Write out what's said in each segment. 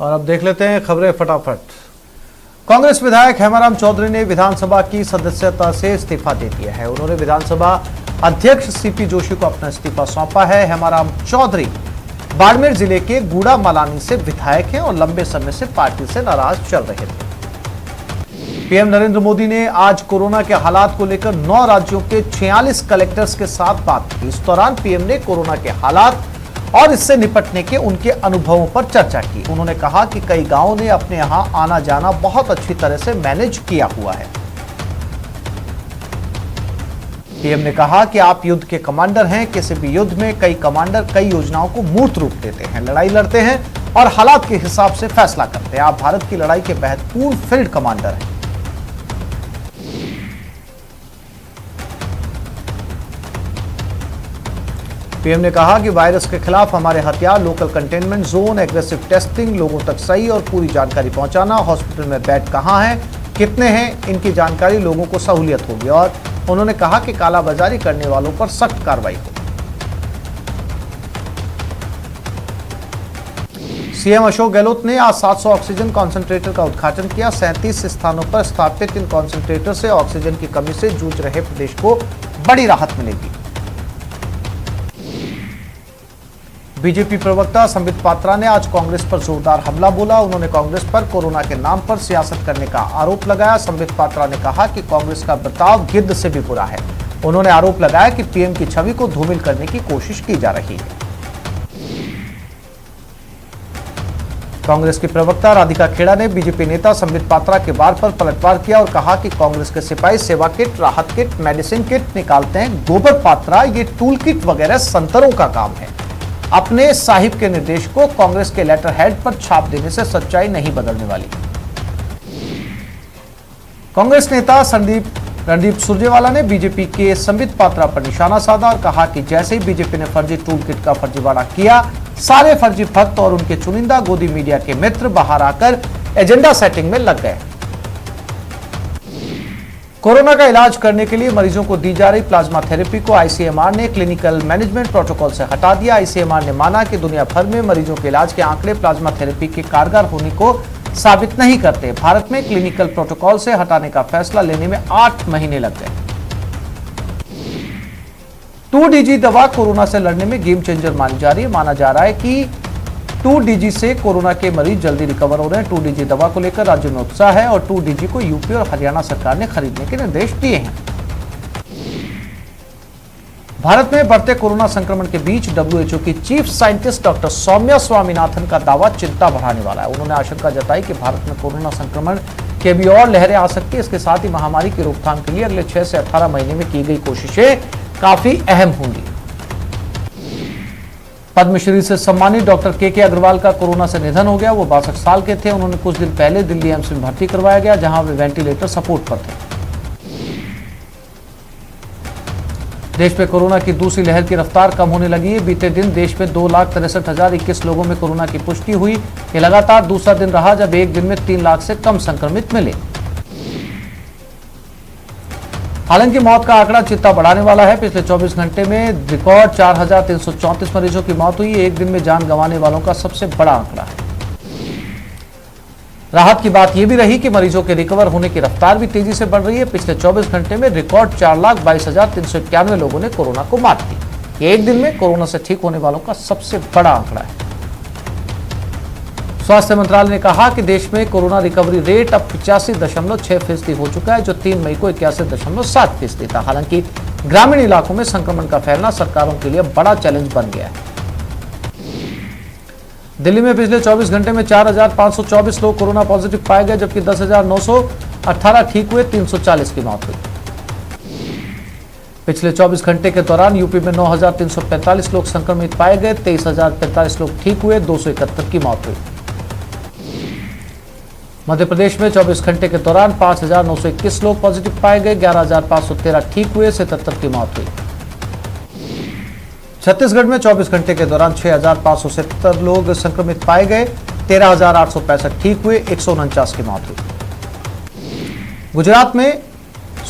और अब देख लेते हैं खबरें फटाफट। कांग्रेस विधायक हेमाराम चौधरी ने विधानसभा की सदस्यता से इस्तीफा दे दिया है। उन्होंने विधानसभा अध्यक्ष सीपी जोशी को अपना इस्तीफा सौंपा है। हेमाराम चौधरी बाड़मेर जिले के गूड़ा मलानी से विधायक हैं और लंबे समय से पार्टी से नाराज चल रहे थे। पीएम नरेंद्र मोदी ने आज कोरोना के हालात को लेकर 9 राज्यों के 46 कलेक्टर्स के साथ बात की। इस दौरान पीएम ने कोरोना के हालात और इससे निपटने के उनके अनुभवों पर चर्चा की। उन्होंने कहा कि कई गांवों ने अपने यहां आना जाना बहुत अच्छी तरह से मैनेज किया हुआ है। पीएम ने कहा कि आप युद्ध के कमांडर हैं। किसी भी युद्ध में कई कमांडर कई योजनाओं को मूर्त रूप देते हैं, लड़ाई लड़ते हैं और हालात के हिसाब से फैसला करते हैं। आप भारत की लड़ाई के महत्वपूर्ण फील्ड कमांडर हैं। पीएम ने कहा कि वायरस के खिलाफ हमारे हथियार local containment zone, aggressive testing, लोगों तक सही और पूरी जानकारी पहुंचाना, हॉस्पिटल में बेड कहां हैं, कितने हैं, इनकी जानकारी लोगों को सहूलियत होगी। और उन्होंने कहा कि कालाबाजारी करने वालों पर सख्त कार्रवाई हो। सीएम अशोक गहलोत ने आज 700 ऑक्सीजन कॉन्सेंट्रेटर का उद्घाटन किया। 37 स्थानों पर स्थापित इन कॉन्सेंट्रेटर से ऑक्सीजन की कमी से जूझ रहे प्रदेश को बड़ी राहत मिलेगी। बीजेपी प्रवक्ता संबित पात्रा ने आज कांग्रेस पर जोरदार हमला बोला। उन्होंने कांग्रेस पर कोरोना के नाम पर सियासत करने का आरोप लगाया। संबित पात्रा ने कहा कि कांग्रेस का बर्ताव गिद्ध से भी बुरा है। उन्होंने आरोप लगाया कि पीएम की छवि को धूमिल करने की कोशिश की जा रही है। कांग्रेस की प्रवक्ता राधिका खेड़ा ने बीजेपी नेता संबित पात्रा के वार पर पलटवार किया और कहा कि कांग्रेस के सिपाही सेवा किट, राहत किट, मेडिसिन किट निकालते हैं। गोबर पात्रा ये टूल किट वगैरह संतरों का काम है। अपने साहिब के निर्देश को कांग्रेस के लेटर हेड पर छाप देने से सच्चाई नहीं बदलने वाली। कांग्रेस नेता रणदीप सुरजेवाला ने बीजेपी के संबित पात्रा पर निशाना साधा और कहा कि जैसे ही बीजेपी ने फर्जी टूल किट का फर्जीवाड़ा किया, सारे फर्जी भक्त और उनके चुनिंदा गोदी मीडिया के मित्र बाहर आकर एजेंडा सेटिंग में लग गए। कोरोना का इलाज करने के लिए मरीजों को दी जा रही प्लाज्मा थेरेपी को आईसीएमआर ने क्लिनिकल मैनेजमेंट प्रोटोकॉल से हटा दिया। आईसीएमआर ने माना कि दुनिया भर में मरीजों के इलाज के आंकड़े प्लाज्मा थेरेपी के कारगर होने को साबित नहीं करते। भारत में क्लिनिकल प्रोटोकॉल से हटाने का फैसला लेने में 8 महीने लग गए। 2DG दवा कोरोना से लड़ने में गेम चेंजर मानी जा रही है। माना जा रहा है कि 2DG से कोरोना के मरीज जल्दी रिकवर हो रहे हैं। 2DG दवा को लेकर राज्य में उत्साह है और 2DG को यूपी और हरियाणा सरकार ने खरीदने के निर्देश दिए हैं। भारत में बढ़ते कोरोना संक्रमण के बीच WHO की chief scientist doctor Soumya Swaminathan का दावा चिंता बढ़ाने वाला है। उन्होंने आशंका जताई कि भारत में कोरोना संक्रमण के भी और लहरें आ सकती है। इसके साथ ही महामारी की रोकथाम के लिए अगले 6 से 18 महीने में की गई कोशिशें काफी अहम होंगी। पद्मश्री से सम्मानित डॉक्टर के अग्रवाल का कोरोना से निधन हो गया। वो 62 साल के थे। उन्होंने कुछ दिन पहले दिल्ली एम्स में भर्ती करवाया गया, जहां वे वेंटिलेटर सपोर्ट पर थे। देश में कोरोना की दूसरी लहर की रफ्तार कम होने लगी है। बीते दिन देश में 2,63,021 लोगों में कोरोना की पुष्टि हुई। ये लगातार दूसरा दिन रहा जब एक दिन में 3 लाख से कम संक्रमित मिले। हालांकि मौत का आंकड़ा चिंता बढ़ाने वाला है। पिछले 24 घंटे में रिकॉर्ड 4,334 मरीजों की मौत हुई। एक दिन में जान गंवाने वालों का सबसे बड़ा आंकड़ा है। राहत की बात यह भी रही कि मरीजों के रिकवर होने की रफ्तार भी तेजी से बढ़ रही है। पिछले 24 घंटे में रिकॉर्ड 4,22,391 लोगों ने कोरोना को मात दी। एक दिन में कोरोना से ठीक होने वालों का सबसे बड़ा आंकड़ा है। स्वास्थ्य मंत्रालय ने कहा कि देश में कोरोना रिकवरी रेट अब 85.6% हो चुका है, जो 3 मई को 81.7% था। हालांकि ग्रामीण इलाकों में संक्रमण का फैलना सरकारों के लिए बड़ा चैलेंज बन गया है। दिल्ली में पिछले 24 घंटे में 4,524 लोग कोरोना पॉजिटिव पाए गए, जबकि 10,918 ठीक हुए। 340 की मौत हुई। पिछले 24 घंटे के दौरान यूपी में 9,345 लोग संक्रमित पाए गए। 23,045 लोग ठीक हुए। 271 की मौत हुई। मध्य प्रदेश में 24 घंटे के दौरान 5,921 लोग पॉजिटिव पाए गए। 11,513 ठीक हुए। 77 की मौत हुई। छत्तीसगढ़ में 24 घंटे के दौरान 6,570 लोग संक्रमित पाए गए। 13,865 ठीक हुए। 149 की मौत हुई। गुजरात में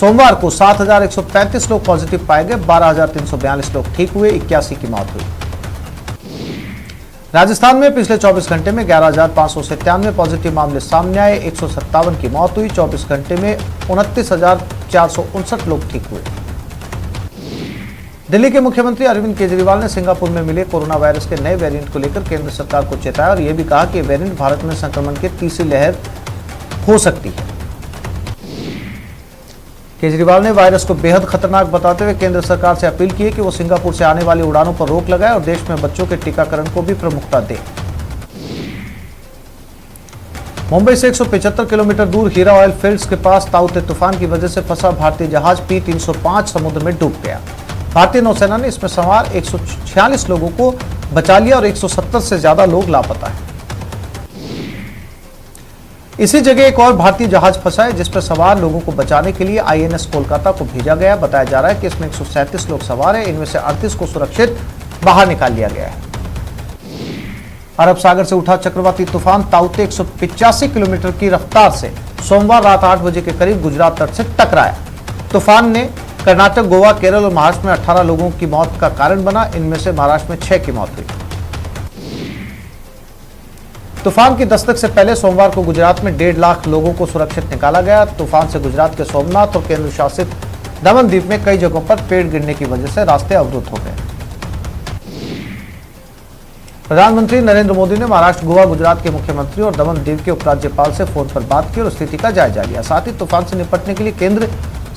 सोमवार को 7,135 लोग पॉजिटिव पाए गए। 12,342 लोग ठीक हुए। 81 की मौत हुई। राजस्थान में पिछले 24 घंटे में 11,597 पॉजिटिव मामले सामने आए। 157 की मौत हुई। 24 घंटे में 29,459 लोग ठीक हुए। दिल्ली के मुख्यमंत्री अरविंद केजरीवाल ने सिंगापुर में मिले कोरोना वायरस के नए वेरिएंट को लेकर केंद्र सरकार को चेताया और यह भी कहा कि वेरिएंट भारत में संक्रमण की तीसरी लहर हो सकती है। केजरीवाल ने वायरस को बेहद खतरनाक बताते हुए केंद्र सरकार से अपील की है कि वो सिंगापुर से आने वाली उड़ानों पर रोक लगाए और देश में बच्चों के टीकाकरण को भी प्रमुखता दे। मुंबई से 175 किलोमीटर दूर हीरा ऑयल फील्ड्स के पास ताउते तूफान की वजह से फंसा भारतीय जहाज P-305 समुद्र में डूब गया। भारतीय नौसेना ने इसमें सवार 146 लोगों को बचा लिया और 170 से ज्यादा लोग लापता हैं। इसी जगह एक और भारतीय जहाज फंसा है जिस पर सवार लोगों को बचाने के लिए INS कोलकाता को भेजा गया। बताया जा रहा है कि इसमें 137 लोग सवार हैं। इनमें से 38 को सुरक्षित बाहर निकाल लिया गया है। अरब सागर से उठा चक्रवाती तूफान ताउते 185 किलोमीटर की रफ्तार से सोमवार रात 8 बजे के करीब गुजरात तट से टकराया। तूफान ने कर्नाटक, गोवा, केरल और महाराष्ट्र में 18 लोगों की मौत का कारण बना। इनमें से महाराष्ट्र में 6 की मौत हुई। तूफान की दस्तक से पहले सोमवार को गुजरात में 1.5 लाख लोगों को सुरक्षित निकाला गया। तूफान से गुजरात के सोमनाथ और केंद्र शासित दमन द्वीप में कई जगहों पर पेड़ गिरने की वजह से रास्ते अवरुद्ध हो गए। प्रधानमंत्री नरेंद्र मोदी ने महाराष्ट्र, गोवा, गुजरात के मुख्यमंत्री और दमन द्वीप के उपराज्यपाल से फोन पर बात की और स्थिति का जायजा लिया। साथ ही तूफान से निपटने के लिए केंद्र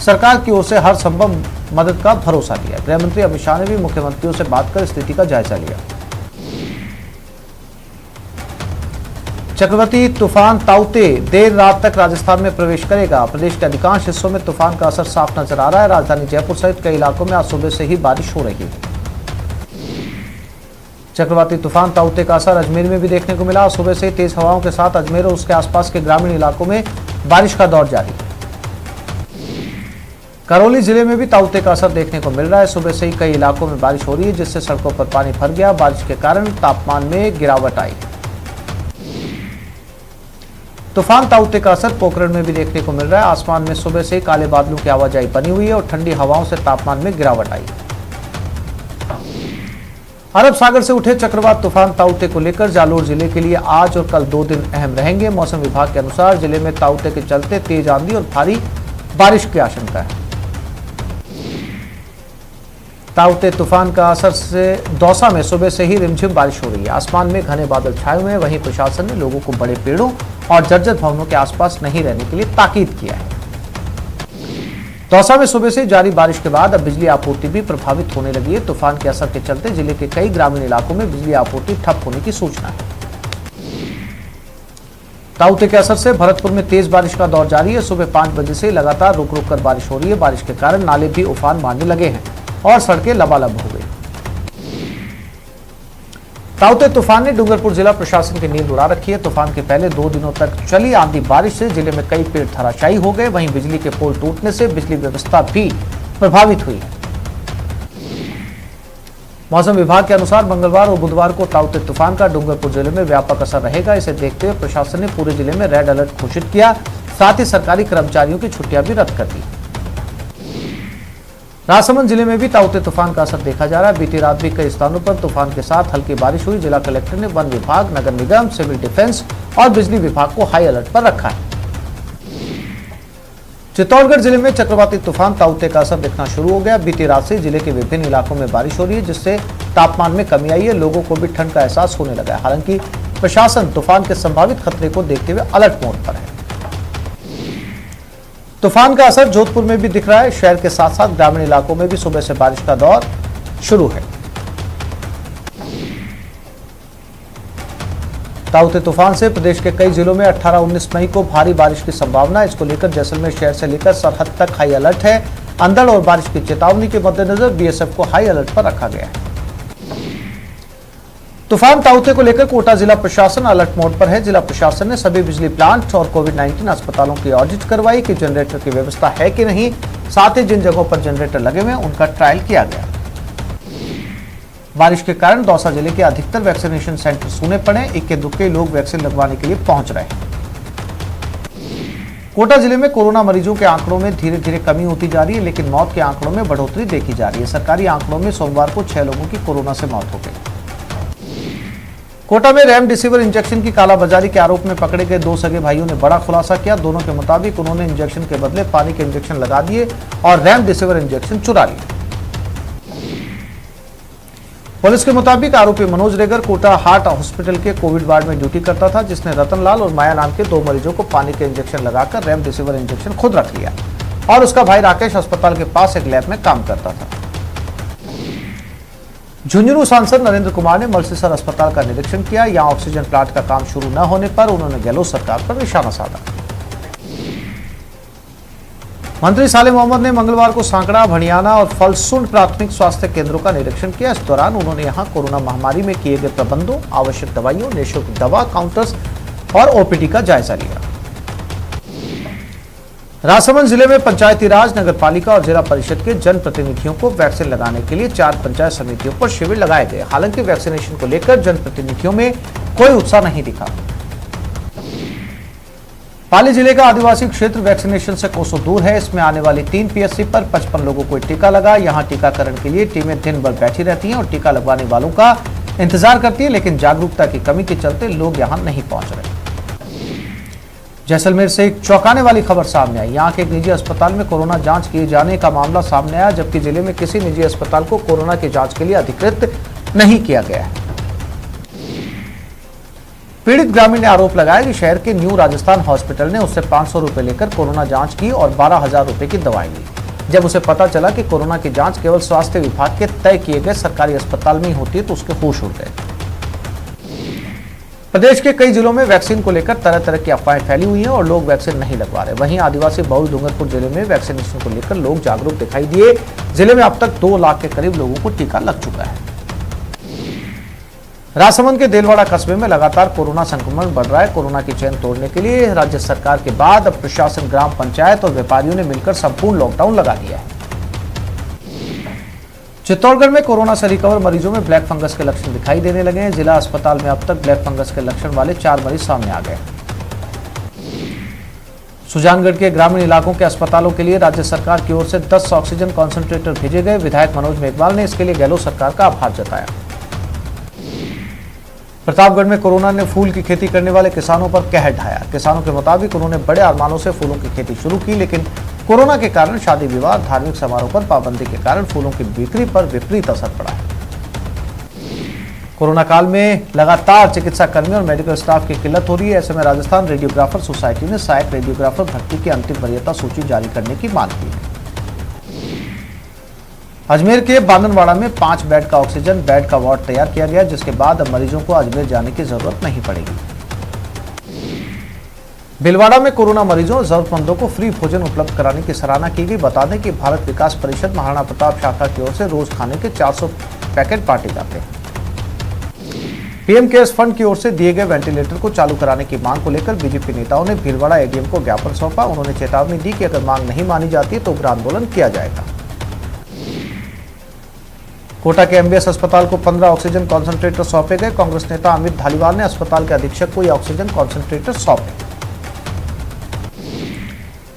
सरकार की ओर से हर संभव मदद का भरोसा दिया। गृहमंत्री अमित शाह ने भी मुख्यमंत्रियों से बात कर स्थिति का जायजा लिया। चक्रवाती तूफान ताउते देर रात तक राजस्थान में प्रवेश करेगा। प्रदेश के अधिकांश हिस्सों में तूफान का असर साफ नजर आ रहा है। राजधानी जयपुर सहित कई इलाकों में आज सुबह से ही बारिश हो रही है। चक्रवाती तूफान ताउते का असर अजमेर में भी देखने को मिला। सुबह से तेज हवाओं के साथ अजमेर और उसके आसपास के ग्रामीण इलाकों में बारिश का दौर जारी है। करौली जिले में भी ताउते का असर देखने को मिल रहा है। सुबह से ही कई इलाकों में बारिश हो रही है जिससे सड़कों पर पानी भर गया। बारिश के कारण तापमान में गिरावट आई। तूफान ताउते का असर पोखरण में भी देखने को मिल रहा है। आसमान में सुबह से काले बादलों की आवाजाही बनी हुई है और ठंडी हवाओं से तापमान में गिरावट आई। अरब सागर से उठे चक्रवात तूफान ताउते को लेकर जालोर जिले के लिए आज और कल 2 दिन अहम रहेंगे। मौसम विभाग के अनुसार जिले में ताउते के चलते तेज आंधी और भारी बारिश की आशंका है। ताउते तूफान का असर से दौसा में सुबह से ही रिमझिम बारिश हो रही है। आसमान में घने बादल छाए हुए हैं। वहीं प्रशासन ने लोगों को बड़े पेड़ों और जर्जर भवनों के आसपास नहीं रहने के लिए ताकीद किया है। दौसा में सुबह से जारी बारिश के बाद अब बिजली आपूर्ति भी प्रभावित होने लगी है। तूफान के असर के चलते जिले के कई ग्रामीण इलाकों में बिजली आपूर्ति ठप होने की सूचना है। ताउते के असर से भरतपुर में तेज बारिश का दौर जारी है। सुबह 5 बजे से लगातार रुक रुक कर बारिश हो रही है। बारिश के कारण नाले भी उफान मारने लगे हैं और सड़कें लबालब हो गई। ताउते तूफान ने डूंगरपुर जिला प्रशासन की नींद उड़ा रखी है। तूफान के पहले 2 दिनों तक चली आंधी बारिश से जिले में कई पेड़ धराशायी हो गए। वहीं बिजली के पोल टूटने से बिजली व्यवस्था भी प्रभावित हुई है। मौसम विभाग के अनुसार मंगलवार और बुधवार को ताउते तूफान का डूंगरपुर जिले में व्यापक असर रहेगा। इसे देखते हुए प्रशासन ने पूरे जिले में रेड अलर्ट घोषित किया। साथ ही सरकारी कर्मचारियों की छुट्टियां भी रद्द कर दी। राजसमंद जिले में भी ताउते तूफान का असर देखा जा रहा है। बीती रात भी कई स्थानों पर तूफान के साथ हल्की बारिश हुई। जिला कलेक्टर ने वन विभाग, नगर निगम, सिविल डिफेंस और बिजली विभाग को हाई अलर्ट पर रखा है। चित्तौड़गढ़ जिले में चक्रवाती तूफान ताउते का असर दिखना शुरू हो गया। बीती रात से जिले के विभिन्न इलाकों में बारिश हो रही है जिससे तापमान में कमी आई है। लोगों को भी ठंड का एहसास होने लगा है। हालांकि प्रशासन तूफान के संभावित खतरे को देखते हुए अलर्ट मोड पर है। तूफान का असर जोधपुर में भी दिख रहा है। शहर के साथ साथ ग्रामीण इलाकों में भी सुबह से बारिश का दौर शुरू है। ताउते तूफान से प्रदेश के कई जिलों में 18-19 मई को भारी बारिश की संभावना है। इसको लेकर जैसलमेर शहर से लेकर सरहद तक हाई अलर्ट है। अंधड़ और बारिश की चेतावनी के मद्देनजर बीएसएफ को हाई अलर्ट पर रखा गया है। तूफान ताउते को लेकर कोटा जिला प्रशासन अलर्ट मोड पर है। जिला प्रशासन ने सभी बिजली प्लांट और कोविड-19 अस्पतालों की ऑडिट करवाई कि जनरेटर की व्यवस्था है कि नहीं। साथ ही जिन जगहों पर जनरेटर लगे हुए हैं उनका ट्रायल किया गया। बारिश के कारण दौसा जिले के अधिकतर वैक्सीनेशन सेंटर सूने पड़े। इक्के दुक्के लोग वैक्सीन लगवाने के लिए पहुंच रहे हैं। कोटा जिले में कोरोना मरीजों के आंकड़ों में धीरे धीरे कमी होती जा रही है, लेकिन मौत के आंकड़ों में बढ़ोतरी देखी जा रही है। सरकारी आंकड़ों में सोमवार को 6 लोगों की कोरोना से मौत हो गई। कोटा में रेमडेसिविर इंजेक्शन की कालाबाजारी के आरोप में पकड़े गए 2 सगे भाइयों ने बड़ा खुलासा किया। दोनों के मुताबिक उन्होंने इंजेक्शन के बदले पानी के इंजेक्शन लगा दिए और रेमडेसिविर इंजेक्शन चुरा लिए। पुलिस के मुताबिक आरोपी मनोज रेगर कोटा हार्ट हॉस्पिटल के कोविड वार्ड में ड्यूटी करता था, जिसने रतनलाल और माया नाम के 2 मरीजों को पानी के इंजेक्शन लगाकर रेमडेसिविर इंजेक्शन खुद रख लिया और उसका भाई राकेश अस्पताल के पास एक लैब में काम करता था। झुंझुनू सांसद नरेंद्र कुमार ने मल्सीसर अस्पताल का निरीक्षण किया। यहां ऑक्सीजन प्लांट का काम शुरू न होने पर उन्होंने गहलोत सरकार पर निशाना साधा। मंत्री साले मोहम्मद ने मंगलवार को सांकड़ा, भणियाना और फलसुंड प्राथमिक स्वास्थ्य केंद्रों का निरीक्षण किया। इस दौरान उन्होंने यहां कोरोना महामारी में किए गए प्रबंधों, आवश्यक दवाइयों, निःशुल्क दवा काउंटर्स और ओपीडी का जायजा लिया। राजसमंद जिले में पंचायती राज, नगर पालिका और जिला परिषद के जनप्रतिनिधियों को वैक्सीन लगाने के लिए 4 पंचायत समितियों पर शिविर लगाए गए। हालांकि वैक्सीनेशन को लेकर जनप्रतिनिधियों में कोई उत्साह नहीं दिखा। पाली जिले का आदिवासी क्षेत्र वैक्सीनेशन से कोसों दूर है। इसमें आने वाली 3 पीएचसी पर 55 लोगों को टीका लगा। यहां टीकाकरण के लिए टीमें दिन भर बैठी रहती हैं और टीका लगवाने वालों का इंतजार करती है, लेकिन जागरूकता की कमी के चलते लोग यहां नहीं पहुंच रहे। जैसलमेर से एक चौंकाने वाली खबर सामने आई। यहां के एक निजी अस्पताल में कोरोना जांच किए जाने का मामला सामने आया, जबकि जिले में किसी निजी अस्पताल को कोरोना की जांच के लिए अधिकृत नहीं किया गया है। पीड़ित ग्रामीण ने आरोप लगाया कि शहर के न्यू राजस्थान हॉस्पिटल ने उससे 500 रुपए लेकर कोरोना जांच की और 12,000 रुपए की दवाई ली। जब उसे पता चला कि कोरोना की जांच केवल स्वास्थ्य विभाग के तय किए गए सरकारी अस्पताल में ही होती है, तो उसके होश उड़ गए। प्रदेश के कई जिलों में वैक्सीन को लेकर तरह तरह की अफवाहें फैली हुई हैं और लोग वैक्सीन नहीं लगवा रहे। वहीं आदिवासी बहुल डूंगरपुर जिले में वैक्सीनेशन को लेकर लोग जागरूक दिखाई दिए। जिले में अब तक 2 लाख के करीब लोगों को टीका लग चुका है। राजसमंद के देलवाड़ा कस्बे में लगातार कोरोना संक्रमण बढ़ रहा है। कोरोना की चेन तोड़ने के लिए राज्य सरकार के बाद अब प्रशासन, ग्राम पंचायत और व्यापारियों ने मिलकर संपूर्ण लॉकडाउन लगा दिया है। चित्तौड़गढ़ में कोरोना से रिकवर मरीजों में ब्लैक फंगस के लक्षण दिखाई देने लगे हैं। जिला अस्पताल में अब तक ब्लैक फंगस के लक्षण वाले 4 मरीज सामने आ गए। सुजानगढ़ के ग्रामीण इलाकों के अस्पतालों के लिए राज्य सरकार की ओर से 10 ऑक्सीजन कॉन्सेंट्रेटर भेजे गए। विधायक मनोज मेघवाल ने इसके लिए गहलोत सरकार का आभार जताया। प्रतापगढ़ में कोरोना ने फूल की खेती करने वाले किसानों पर कहर ढाया। किसानों के मुताबिक उन्होंने बड़े अरमानों से फूलों की खेती शुरू की, लेकिन कोरोना के कारण शादी विवाह, धार्मिक समारोह पर पाबंदी के कारण फूलों की बिक्री पर विपरीत असर पड़ा है। कोरोना काल में लगातार चिकित्सा कर्मियों और मेडिकल स्टाफ की किल्लत हो रही है। ऐसे में राजस्थान रेडियोग्राफर सोसाइटी ने सहायक रेडियोग्राफर भर्ती की अंतिम वरीयता सूची जारी करने की मांग की है। अजमेर के बांदनवाड़ा में 5 बेड का ऑक्सीजन बेड का वार्ड तैयार किया गया, जिसके बाद अब मरीजों को अजमेर जाने की जरूरत नहीं पड़ेगी। भिलवाड़ा में कोरोना मरीजों और जरूरतमंदों को फ्री भोजन उपलब्ध कराने की सराहना की गई। बता दें कि भारत विकास परिषद महाराणा प्रताप शाखा की ओर से रोज खाने के 400 पैकेट बांटे जाते हैं। पीएम केयर्स फंड की ओर से दिए गए वेंटिलेटर को चालू कराने की मांग को लेकर बीजेपी नेताओं ने भीलवाड़ा एडीएम को ज्ञापन सौंपा। उन्होंने चेतावनी दी कि अगर मांग नहीं मानी जाती तो उग्र आंदोलन किया जाएगा। कोटा के एमबीएस अस्पताल को 15 ऑक्सीजन कॉन्सेंट्रेटर सौंपे गए। कांग्रेस नेता अमित धालीवाल ने अस्पताल के अधीक्षक को ये ऑक्सीजन कॉन्सेंट्रेटर सौंपे।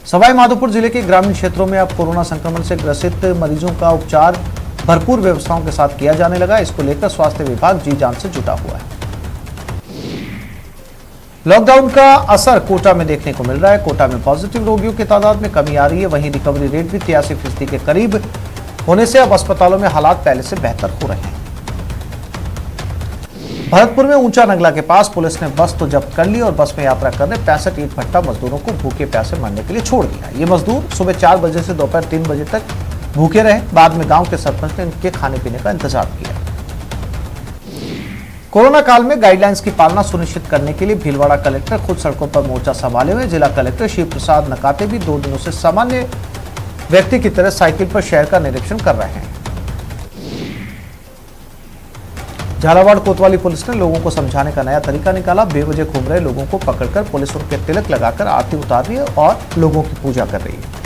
सवाई माधोपुर जिले के ग्रामीण क्षेत्रों में अब कोरोना संक्रमण से ग्रसित मरीजों का उपचार भरपूर व्यवस्थाओं के साथ किया जाने लगा। इसको लेकर स्वास्थ्य विभाग जी जान से जुटा हुआ है। लॉकडाउन का असर कोटा में देखने को मिल रहा है। कोटा में पॉजिटिव रोगियों की तादाद में कमी आ रही है। वहीं रिकवरी रेट भी 83% के करीब होने से अब अस्पतालों में हालात पहले से बेहतर हो रहे हैं। भरतपुर में ऊंचा नगला के पास पुलिस ने बस तो जब्त कर ली और बस में यात्रा करने 65 ईंट भट्टा मजदूरों को भूखे प्यासे मरने के लिए छोड़ दिया। ये मजदूर सुबह 4 बजे से दोपहर 3 बजे तक भूखे रहे। बाद में गांव के सरपंच ने इनके खाने पीने का इंतजाम किया। कोरोना काल में गाइडलाइंस की पालना सुनिश्चित करने के लिए भीलवाड़ा कलेक्टर खुद सड़कों पर मोर्चा संभाले हुए। जिला कलेक्टर शिव प्रसाद नकाते भी 2 दिनों से सामान्य व्यक्ति की तरह साइकिल पर शहर का निरीक्षण कर रहे हैं। झालावाड़ कोतवाली पुलिस ने लोगों को समझाने का नया तरीका निकाला। बेवजह घूम रहे लोगों को पकड़कर पुलिस उनके तिलक लगाकर आरती उतार रही है और लोगों की पूजा कर रही है।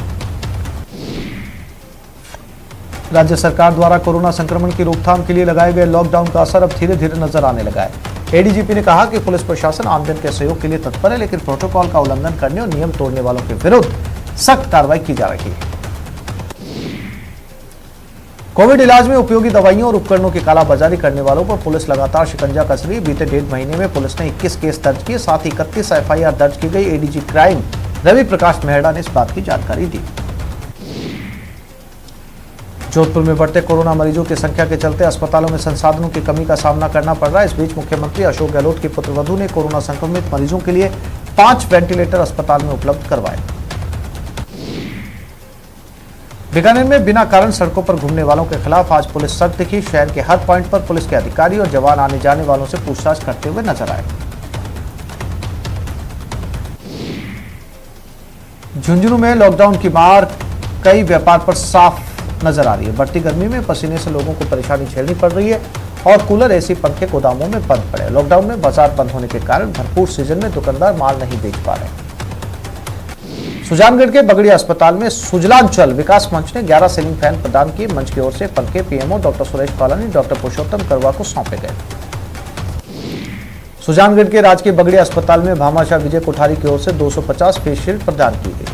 राज्य सरकार द्वारा कोरोना संक्रमण की रोकथाम के लिए लगाए गए लॉकडाउन का असर अब धीरे धीरे नजर आने लगा है। एडीजीपी ने कहा कि पुलिस प्रशासन आमजन के सहयोग के लिए तत्पर है, लेकिन प्रोटोकॉल का उल्लंघन करने और नियम तोड़ने वालों के विरुद्ध सख्त कार्रवाई की जा रही है। कोविड इलाज में उपयोगी दवाइयों और उपकरणों की कालाबाजारी करने वालों पर पुलिस लगातार शिकंजा कस रही है। बीते 1.5 महीने में पुलिस ने 21 केस दर्ज किए, साथ ही 31 एफआईआर दर्ज की गई। एडीजी क्राइम रवि प्रकाश मेहड़ा ने इस बात की जानकारी दी। जोधपुर में बढ़ते कोरोना मरीजों की संख्या के चलते अस्पतालों में संसाधनों की कमी का सामना करना पड़ रहा है। इस बीच मुख्यमंत्री अशोक गहलोत की पुत्रवधू ने कोरोना संक्रमित मरीजों के लिए 5 वेंटिलेटर अस्पताल में उपलब्ध करवाए। बीकानेर में बिना कारण सड़कों पर घूमने वालों के खिलाफ आज पुलिस सख्त दिखी। शहर के हर पॉइंट पर पुलिस के अधिकारी और जवान आने जाने वालों से पूछताछ करते हुए नजर आए। झुंझुनू में लॉकडाउन की मार कई व्यापार पर साफ नजर आ रही है। बढ़ती गर्मी में पसीने से लोगों को परेशानी झेलनी पड़ रही है और कूलर, एसी, पंखे गोदामों में बंद पड़े। लॉकडाउन में बाजार बंद होने के कारण भरपूर सीजन में दुकानदार माल नहीं बेच पा रहे। सुजानगढ़ के बगड़ी अस्पताल में सुजलांचल विकास मंच ने 11 सीलिंग फैन प्रदान किए। मंच की ओर से पंखे PMO doctor Suresh colony doctor Purushottam Karwa को सौंपे गए। सुजानगढ़ के राजकीय बगड़ी अस्पताल में भामाशाह विजय कोठारी की ओर से 250 फेस शील्ड प्रदान की गई।